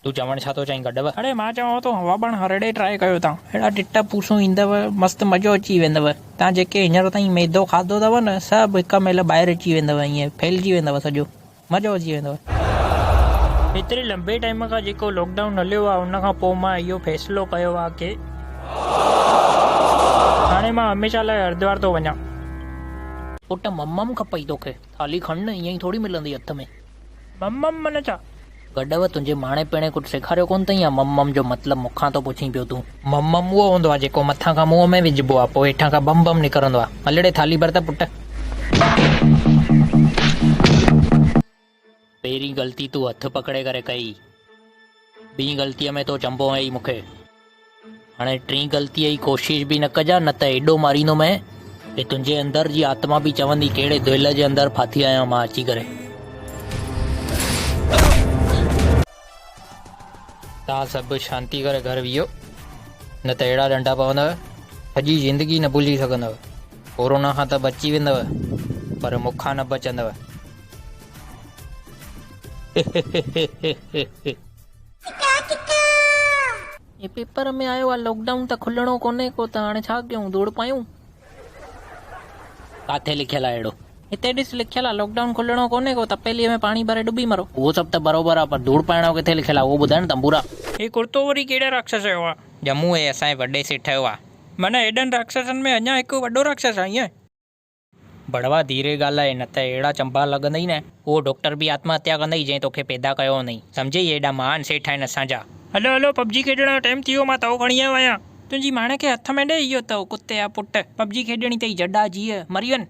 तू चवण छा थो चईं गॾव? अरे मां चवां थो हवा बाण हरड़े ट्राई कयो तव्हां, अहिड़ा टिटा पूसूं ईंदव, मस्तु मज़ो अची वेंदव। तव्हां जेके हींअर ताईं मैदो खाधो अथव न, सभु हिक महिल ॿाहिरि अची वेंदव, ईअं फैलिजी वेंदव, सॼो मज़ो अची वेंदव। हेतिरे लंबे टाइम खां जेको लॉकडाउन हलियो आहे, उन खां पोइ मां इहो फ़ैसिलो कयो आहे की हाणे मां हमेशह लाइ हरिद्वार थो वञा। पुट मम्मम खपई तोखे, थाली खण न, ईअं ई थोरी मिलंदी हथ में। मम्मम मन छा? गॾव तुंहिंजे माणे पिणे कुझु सेखारियो कोन अथई या मम्मम जो मतिलबु मूंखां थो पुछीं पियो तूं? मम्मम उहो हूंदो आहे जेको मथां खां मुंहं में विझिबो आहे, पोइ हेठां खां बम बम निकिरंदो आहे। हलड़े थाली भर त पुट। पहिरीं ग़लती तूं हथु पकड़े करे कई, ॿीं ग़लतीअ में तो चंबो हई मूंखे, हाणे टीं ग़लतीअ जी कोशिशि बि न कजां, न त एॾो मारींदो मैं कि तुंहिंजे अंदर जी आत्मा बि चवंदी कहिड़े दिलि जे अंदरि फाथी आहियां मां अची करे। तव्हां सभु शांती करे घर वियो, न त अहिड़ा डंडा पवंदव सॼी ज़िंदगी न भुलिजी सघंदव। कोरोना खां त बची वेंदव, पर मूंखां न बचंदव। ये पेपर में आयो आहे लॉकडाउन त खुलणो कोन्हे को, त हाणे छा कयूं, दौड़ पायूं? काथे लिखियल आहे अहिड़ो? हिते ॾिस लिखियल आहे लॉकडाउन खुलणो कोन्हे को, तपेलीअ में पाणी भरे डुबी मरो। उहो सभु त बराबरि आहे, पर धूड़ पाइण जो किथे लिखियल आहे उहो ॿुधाए न तंबूरा। हे कुर्तो वरी कहिड़े राक्षस जो आहे? ॼमू आहे असांजे वॾे सेठ जो आहे। माना हेॾनि राक्षसनि में अञा हिकु वॾो राक्षस आहे ईअं? बड़वा धीरे ॻाल्हाए, न त अहिड़ा चंबा लॻंदई न, उहो डॉक्टर बि आत्महत्या कंदई जंहिं तोखे पैदा कयो हुनई, सम्झई? एॾा महान सेठ आहिनि असांजा। हलो हलो पबजी खेॾण जो टाइम थी वियो, मां तओ खणी आयो आहियां। तुंहिंजी माणे खे हथ में ॾे इहो तओ, कुते जा पुट। पबजी खेॾणी अथई जॾा जीअ, मरी वञ।